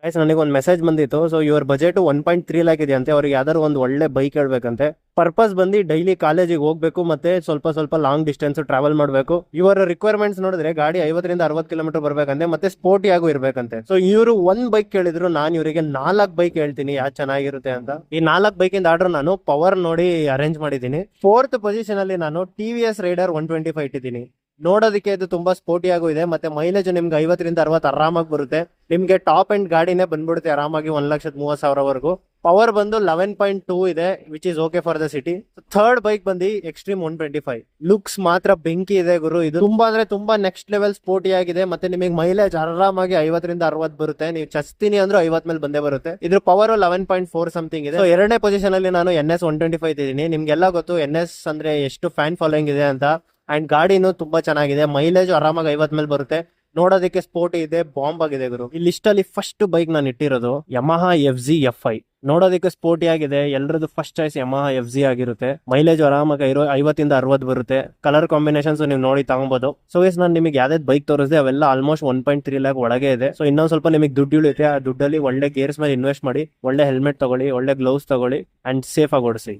Guys ನನಗೆ ಒಂದು message ಬಂದಿತ್ತು. ಸೊ ಯುವರ್ ಬಜೆಟ್ 1.3 ಲ್ಯಾಕ್ ಇದೆ ಅಂತೆ. ಅವ್ರಿಗೆ ಯಾವ್ದಾದ್ರು ಒಂದು ಒಳ್ಳೆ ಬೈಕ್ ಹೇಳ್ಬೇಕಂತೆ. ಪರ್ಪಸ್ ಬಂದು ಡೈಲಿ ಕಾಲೇಜಿಗೆ ಹೋಗ್ಬೇಕು ಮತ್ತೆ ಸ್ವಲ್ಪ ಲಾಂಗ್ ಡಿಸ್ಟೆನ್ಸ್ ಟ್ರಾವೆಲ್ ಮಾಡಬೇಕು. ಇವರ ರಿಕ್ವೈರ್ಮೆಂಟ್ಸ್ ನೋಡಿದ್ರೆ ಗಾಡಿ 50 ರಿಂದ 60 ಕಿಲೋಮೀಟರ್ ಬರ್ಬೇಕಂತೆ, ಮತ್ತೆ ಸ್ಪೋರ್ಟಿಯಾಗೂ ಇರ್ಬೇಕಂತೆ. ಸೊ ಇವರು ಒಂದ್ ಬೈಕ್ ಕೇಳಿದ್ರು, ನಾನು ಇವರಿಗೆ 4 ಬೈಕ್ ಹೇಳ್ತೀನಿ ಯಾವ್ದು ಚೆನ್ನಾಗಿರುತ್ತೆ ಅಂತ. ಈ 4 ಬೈಕಿಂದ ಆರ್ಡರ್ ನಾನು ಪವರ್ ನೋಡಿ ಅರೇಂಜ್ ಮಾಡಿದ್ದೀನಿ. 4th ಪೊಸಿಷನ್ ಅಲ್ಲಿ ನಾನು TVS ರೈಡರ್ 125 ಇಟ್ಟಿದ್ದೀನಿ. ನೋಡೋದಕ್ಕೆ ಇದು ತುಂಬಾ ಸ್ಪೋರ್ಟಿಯಾಗೂ ಇದೆ, ಮತ್ತೆ ಮೈಲೇಜ್ ನಿಮ್ಗೆ 50 ರಿಂದ 60 ಆರಾಮಾಗಿ ಬರುತ್ತೆ. ನಿಮ್ಗೆ ಟಾಪ್ ಅಂಡ್ ಗಾಡಿನೇ ಬಂದ್ಬಿಡುತ್ತೆ ಆರಾಮಾಗಿ 1,30,000 ಪವರ್ ಬಂದು 11.2 ಇದೆ, which is okay for the city. Third bike ಬಂದು ಎಕ್ಸ್ಟ್ರೀಮ್ 125. ಲುಕ್ಸ್ ಮಾತ್ರ ಬೆಂಕಿ ಇದೆ ಗುರು. ಇದು ತುಂಬಾ ಅಂದ್ರೆ ತುಂಬಾ ನೆಕ್ಸ್ಟ್ ಲೆವೆಲ್ ಸ್ಪೋರ್ಟಿ ಆಗಿದೆ. ಮತ್ತೆ ನಿಮಗೆ ಮೈಲೇಜ್ ಆರಾಮಾಗಿ 50 ರಿಂದ 60 ಬರುತ್ತೆ. ನೀವು ಚಸ್ತೀನಿ ಅಂದ್ರೆ 50 ಮೇಲೆ ಬಂದೇ ಬರುತ್ತೆ. ಇದ್ರ ಪವರ್ 11.4 ಸಮಥಿಂಗ್ ಇದೆ. ಎರಡನೇ ಪೊಸಿಷನ್ ಅಲ್ಲಿ ನಾನು NS 125 ಇದ್ದೀನಿ. ನಿಮ್ಗೆಲ್ಲ ಗೊತ್ತು NS ಅಂದ್ರೆ ಎಷ್ಟು ಫ್ಯಾನ್ ಫಾಲೋಯಿಂಗ್ ಇದೆ ಅಂತ. ಅಂಡ್ ಗಾಡಿನೂ ತುಂಬಾ ಚೆನ್ನಾಗಿದೆ, ಮೈಲೇಜ್ ಆರಾಮಾಗಿ 50 ಮೇಲೆ ಬರುತ್ತೆ. ನೋಡೋದಕ್ಕೆ ಸ್ಪೋರ್ಟಿ ಇದೆ, ಬಾಂಬ್ ಆಗಿದೆ ಗುರು. ಈ ಲಿಸ್ಟ್ ಅಲ್ಲಿ ಫಸ್ಟ್ ಬೈಕ್ ನಾನು ಇಟ್ಟಿರೋದು Yamaha FZ F5. ನೋಡೋದಕ್ಕೆ ಸ್ಪೋರ್ಟಿ ಆಗಿದೆ. ಎಲ್ಲರದ್ದು ಫಸ್ಟ್ ಚಾಯ್ಸ್ Yamaha FZ ಆಗಿರುತ್ತೆ. ಮೈಲೇಜ್ ಆರಾಮಾಗಿ 50 ರಿಂದ 60 ಬರುತ್ತೆ. ಕಲರ್ ಕಾಂಬಿನೇಷನ್ಸ್ ನೀವು ನೋಡಿ ತಗೊಬಹುದು. ಸೊ ನಾನು ನಿಮಗೆ ಯಾವ್ದಾದ್ರು ಬೈಕ್ ತೋರಿಸಿದೆ ಅವೆಲ್ಲ ಆಲ್ಮೋಸ್ಟ್ 1.3 ಲ್ಯಾಕ್ ಒಳಗೆ ಇದೆ. ಸೊ ಇನ್ನೊಂದ್ ಸ್ವಲ್ಪ ನಿಮಗೆ ದುಡ್ಡು ಉಳಿಯುತ್ತೆ. ಆ ದುಡ್ಡಲ್ಲಿ ಒಳ್ಳೆ ಗೇರ್ಸ್ ಮೇಲೆ ಇನ್ವೆಸ್ಟ್ ಮಾಡಿ, ಒಳ್ಳೆ ಹೆಲ್ಮೆಟ್ ತಗೊಳ್ಳಿ, ಒಳ್ಳೆ ಗ್ಲೌಸ್ ತಗೊಳ್ಳಿ ಅಂಡ್ ಸೇಫ್ ಆಗಿ ಓಡಿಸಿ.